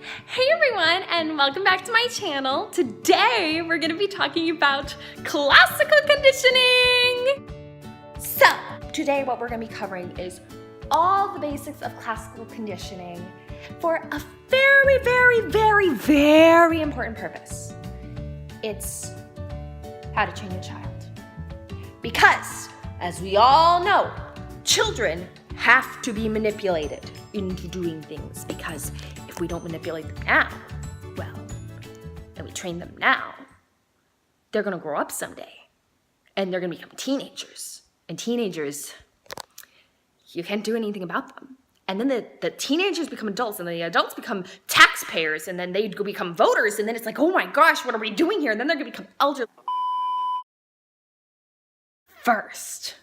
Hey everyone, and welcome back to my channel. Today we're going to be talking about classical conditioning. So today what we're going to be covering is all the basics of classical conditioning for a very important purpose. It's how to train your child. Because, as we all know, children have to be manipulated into doing things, because if we don't manipulate them now, well, and we train them now, they're gonna grow up someday and they're gonna become teenagers. And teenagers, you can't do anything about them. And then the teenagers become adults, and the adults become taxpayers, and then they become voters, and then it's like, oh my gosh, what are we doing here? And then they're gonna become elderly. First.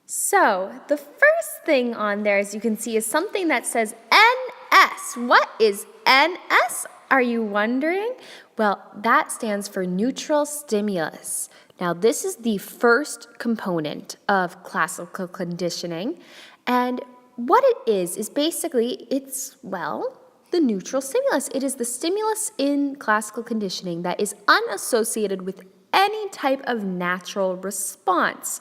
So the first thing on there, as you can see, is something that says NS. What is NS? Are you wondering? Well, that stands for neutral stimulus. Now, this is the first component of classical conditioning. And what it is basically, the neutral stimulus. It is the stimulus in classical conditioning that is unassociated with any type of natural response.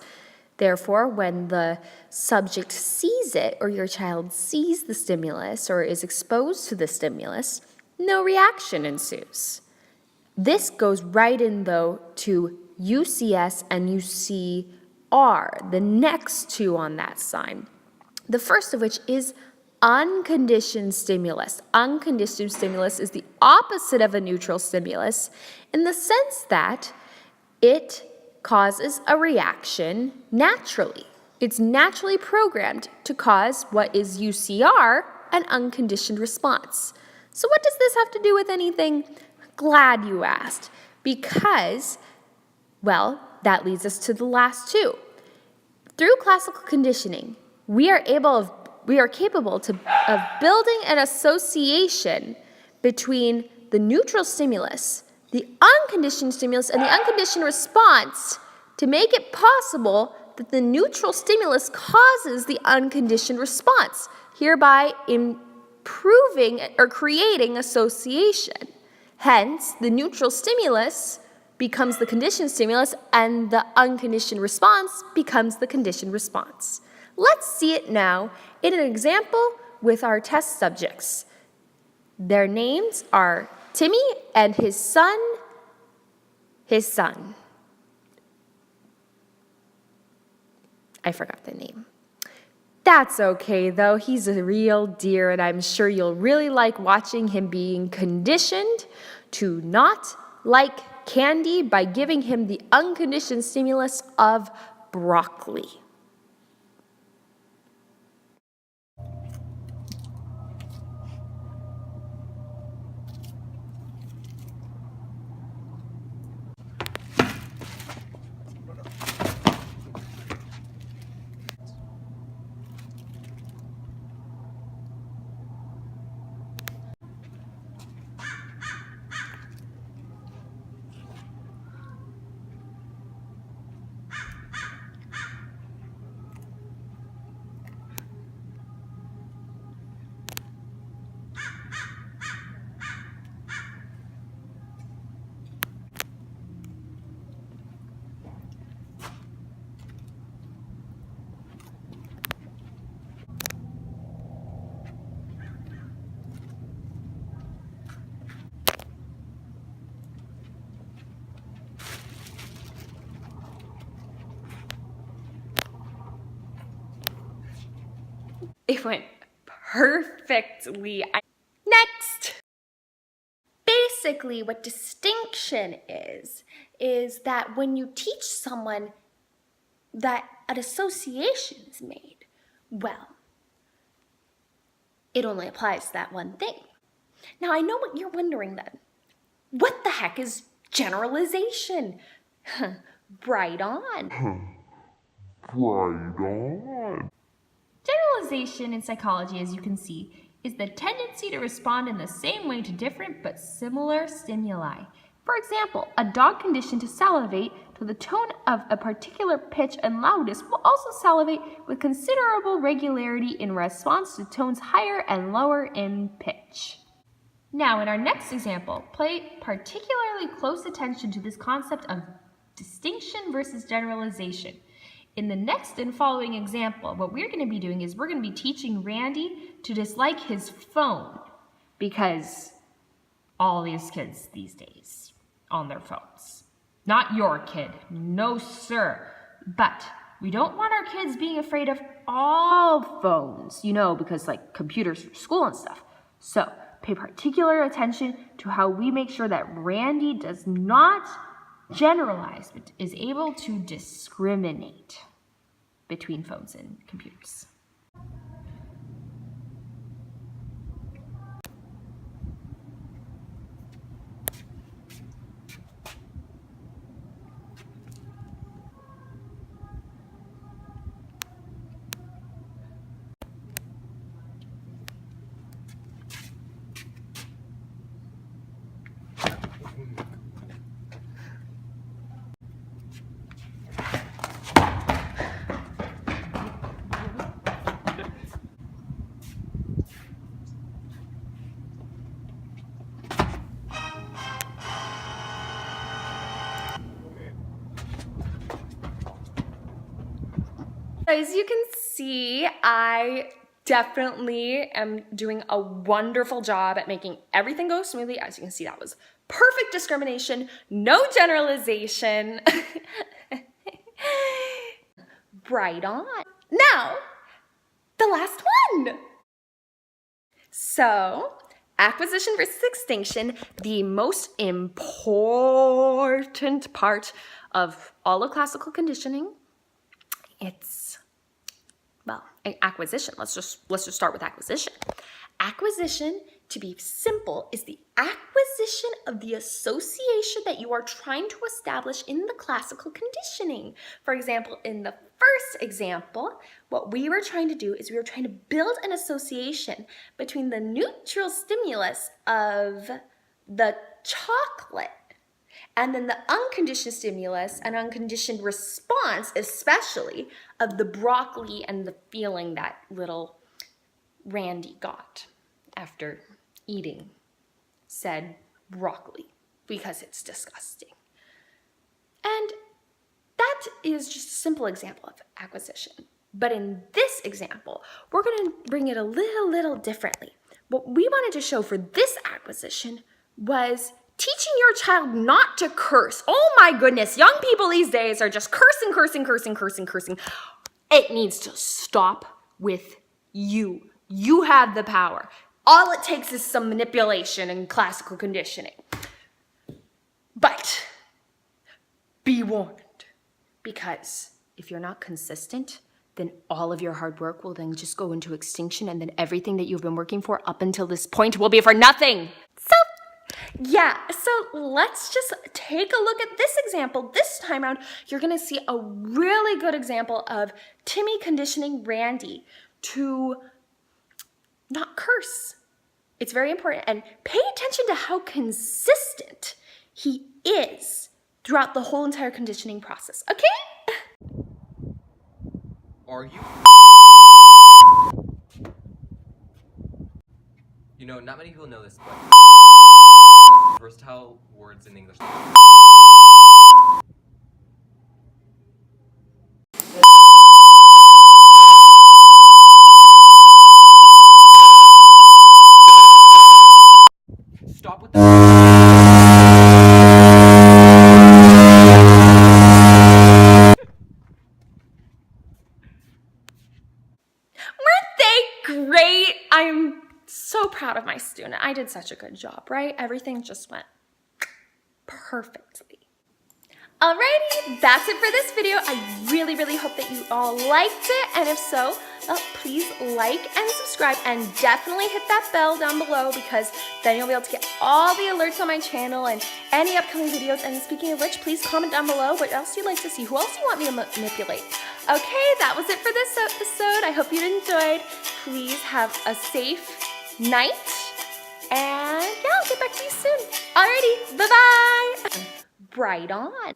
Therefore, when the subject sees it, or your child sees the stimulus or is exposed to the stimulus, no reaction ensues. This goes right in, though, to UCS and UCR, the next two on that sign. The first of which is unconditioned stimulus. Unconditioned stimulus is the opposite of a neutral stimulus in the sense that it causes a reaction naturally. It's naturally programmed to cause what is UCR, an unconditioned response. So what does this have to do with anything? Glad you asked. Because, that leads us to the last two. Through classical conditioning, we are capable of building an association between the neutral stimulus, the unconditioned stimulus, and the unconditioned response to make it possible that the neutral stimulus causes the unconditioned response, hereby improving or creating association. Hence, the neutral stimulus becomes the conditioned stimulus, and the unconditioned response becomes the conditioned response. Let's see it now in an example with our test subjects. Their names are Timmy and his son. I forgot the name. That's okay, though. He's a real dear, and I'm sure you'll really like watching him being conditioned to not like candy by giving him the unconditioned stimulus of broccoli. It went perfectly. Next! Basically, what distinction is that when you teach someone that an association is made, it only applies to that one thing. Now, I know what you're wondering then. What the heck is generalization? Right on. Generalization in psychology, as you can see, is the tendency to respond in the same way to different but similar stimuli. For example, a dog conditioned to salivate to the tone of a particular pitch and loudness will also salivate with considerable regularity in response to tones higher and lower in pitch. Now, in our next example, pay particularly close attention to this concept of distinction versus generalization. In the next and following example, what we're going to be doing is we're going to be teaching Randy to dislike his phone because all these kids these days on their phones. Not your kid, no sir. But we don't want our kids being afraid of all phones, because like computers for school and stuff. So pay particular attention to how we make sure that Randy does not generalize, but is able to discriminate between phones and computers. As you can see, I definitely am doing a wonderful job at making everything go smoothly. As you can see, that was perfect discrimination, no generalization. Right on. Now, the last one. So, acquisition versus extinction, the most important part of all of classical conditioning. It's, acquisition. Let's just start with acquisition. Acquisition, to be simple, is the acquisition of the association that you are trying to establish in the classical conditioning. For example, in the first example, what we were trying to do is we were trying to build an association between the neutral stimulus of the chocolate and then the unconditioned stimulus and unconditioned response, especially of the broccoli and the feeling that little Randy got after eating said broccoli because it's disgusting. And that is just a simple example of acquisition. But in this example, we're going to bring it a little differently. What we wanted to show for this acquisition was teaching your child not to curse. Oh my goodness, young people these days are just cursing. It needs to stop with you. You have the power. All it takes is some manipulation and classical conditioning. But be warned, because if you're not consistent, then all of your hard work will then just go into extinction, and then everything that you've been working for up until this point will be for nothing. So let's just take a look at this example. This time around, you're gonna see a really good example of Timmy conditioning Randy to not curse. It's very important, and pay attention to how consistent he is throughout the whole entire conditioning process, okay? Are you? Not many people know this, but versatile words in English. Stop with that. Weren't they great? I'm so proud of my student. I did such a good job, right? Everything just went perfectly. Alrighty, that's it for this video. I really hope that you all liked it. And if so, please like and subscribe, and definitely hit that bell down below, because then you'll be able to get all the alerts on my channel and any upcoming videos. And speaking of which, please comment down below what else you'd like to see. Who else do you want me to manipulate? Okay, that was it for this episode. I hope you enjoyed. Please have a safe night. And yeah, I'll get back to you soon. Alrighty, bye-bye. Right on.